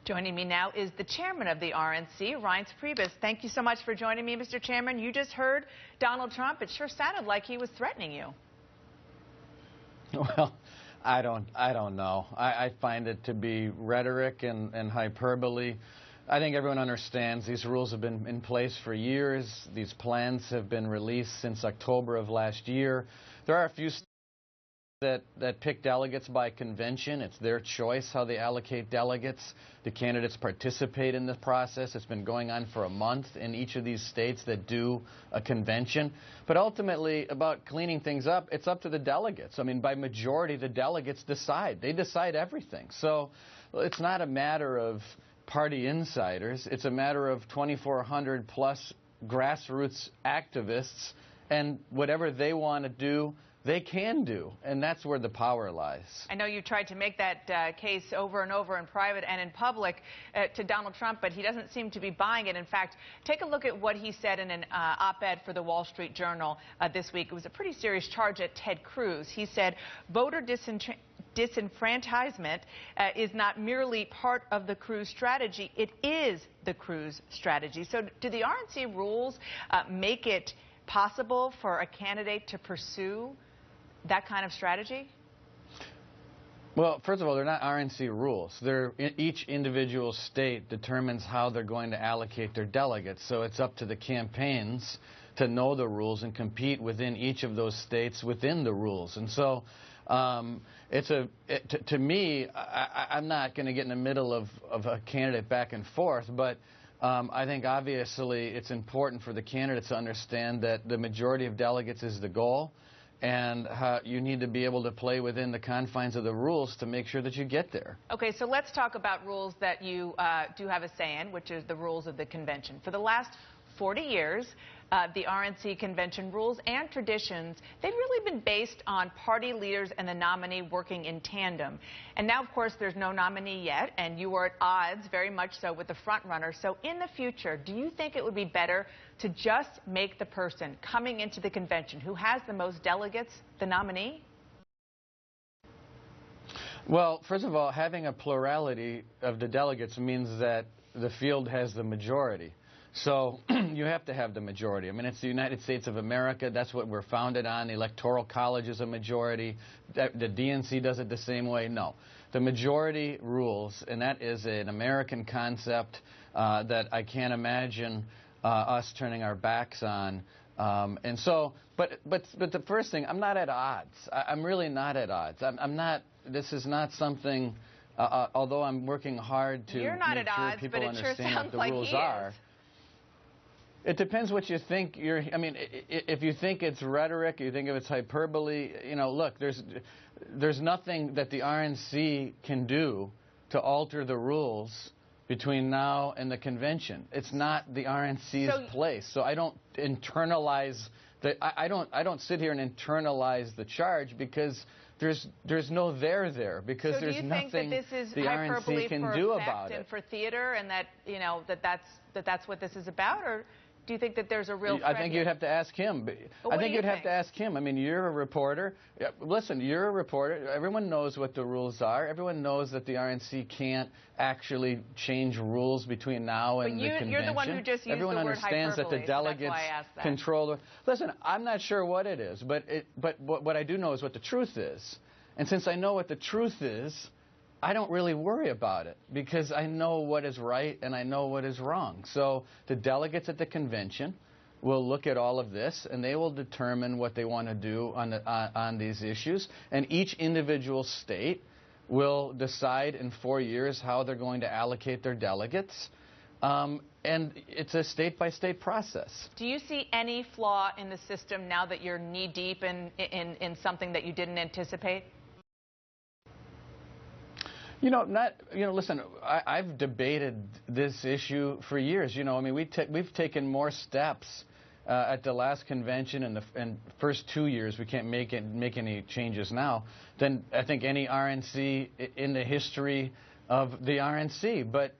Joining me now is the chairman of the RNC, Reince Priebus. Thank you so much for joining me, Mr. Chairman. You just heard Donald Trump. It sure sounded like he was threatening you. Well, I don't know. I find it to be rhetoric and hyperbole. I think everyone understands these rules have been in place for years. These plans have been released since October of last year. There are a few states that pick delegates by convention. It's their choice how they allocate delegates. The candidates participate in the process. It's been going on for a month in each of these states that do a convention. But ultimately, about cleaning things up, it's up to the delegates. I mean, by majority, the delegates decide. They decide everything. So it's not a matter of party insiders. It's a matter of 2,400 plus grassroots activists, and whatever they want to do, they can do, and that's where the power lies. I know you tried to make that case over and over in private and in public to Donald Trump, but he doesn't seem to be buying it. In fact, take a look at what he said in an op-ed for the Wall Street Journal this week. It was a pretty serious charge at Ted Cruz. He said, voter disenfranchisement is not merely part of the Cruz strategy, it is the Cruz strategy. So do the RNC rules make it possible for a candidate to pursue that kind of strategy? Well, first of all, they're not RNC rules. Each individual state determines how they're going to allocate their delegates. So it's up to the campaigns to know the rules and compete within each of those states within the rules. And so to me, I'm not going to get in the middle of a candidate back and forth, but I think obviously it's important for the candidates to understand that the majority of delegates is the goal, and you need to be able to play within the confines of the rules to make sure that you get there. Okay, so let's talk about rules that you do have a say in, which is the rules of the convention. For the last 40 years, the RNC convention rules and traditions, they've really been based on party leaders and the nominee working in tandem. And now, of course, there's no nominee yet, and you are at odds very much so with the front runner. So in the future, do you think it would be better to just make the person coming into the convention who has the most delegates the nominee? Well, first of all, having a plurality of the delegates means that the field has the majority. So you have to have the majority. I mean, it's the United States of America. That's what we're founded on. The Electoral College is a majority. The DNC does it the same way. No. The majority rules, and that is an American concept that I can't imagine us turning our backs on. And so, but the first thing, I'm not at odds. I'm really not at odds. I'm not, this is not something, although I'm working hard to make sure people understand what the rules are. It depends what you think I mean, if you think it's rhetoric, you think if it's hyperbole, you know, look, there's nothing that the RNC can do to alter the rules between now and the convention. It's not the RNC's place. So I don't internalize I don't sit here and internalize the charge, because there's no there because there's nothing the RNC can do about it. And for theater, and that, you know, that's what this is about? Or do you think that there's a real I think you'd have to ask him. I think you'd have to ask him. I mean, you're a reporter. Listen, you're a reporter. Everyone knows what the rules are. Everyone knows that the RNC can't actually change rules between now and the convention. You're the one who just used Everyone the word understands hyperbole, that the delegates control. Listen, I'm not sure what it is, but what I do know is what the truth is. And since I know what the truth is, I don't really worry about it, because I know what is right and I know what is wrong. So the delegates at the convention will look at all of this, and they will determine what they want to do on these issues. And each individual state will decide in 4 years how they're going to allocate their delegates. And it's a state-by-state process. Do you see any flaw in the system now that you're knee-deep in something that you didn't anticipate? Listen, I've debated this issue for years. I mean, we've taken more steps at the last convention and the first 2 years. We can't make any changes now than I think any RNC in the history of the RNC. But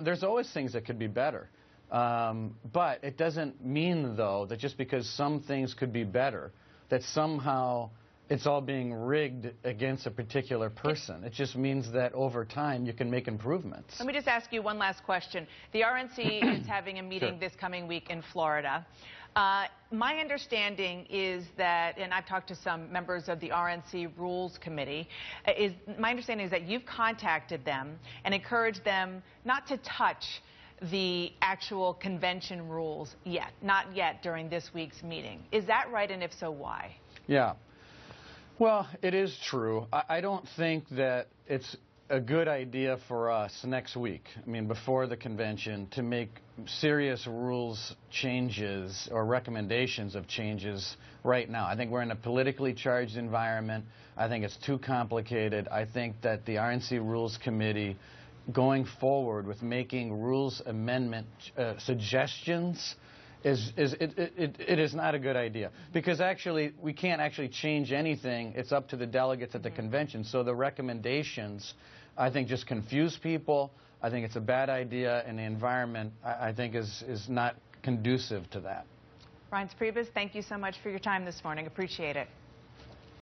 there's always things that could be better. But it doesn't mean, though, that just because some things could be better, that somehow it's all being rigged against a particular person. It just means that over time you can make improvements. Let me just ask you one last question. The RNC is having a meeting Sure. this coming week in Florida. My understanding is that, and I've talked to some members of the RNC Rules Committee, my understanding is that you've contacted them and encouraged them not to touch the actual convention rules yet, not yet during this week's meeting. Is that right, and if so, why? Yeah. Well, it is true. I don't think that it's a good idea for us next week, I mean, before the convention, to make serious rules changes or recommendations of changes right now. I think we're in a politically charged environment. I think it's too complicated. I think that the RNC Rules Committee, going forward with making rules amendment suggestions, it is not a good idea, because actually we can't actually change anything. It's up to the delegates at the convention. So the recommendations, I think, just confuse people. I think it's a bad idea, and the environment, I think, is not conducive to that. Reince Priebus, thank you so much for your time this morning. Appreciate it.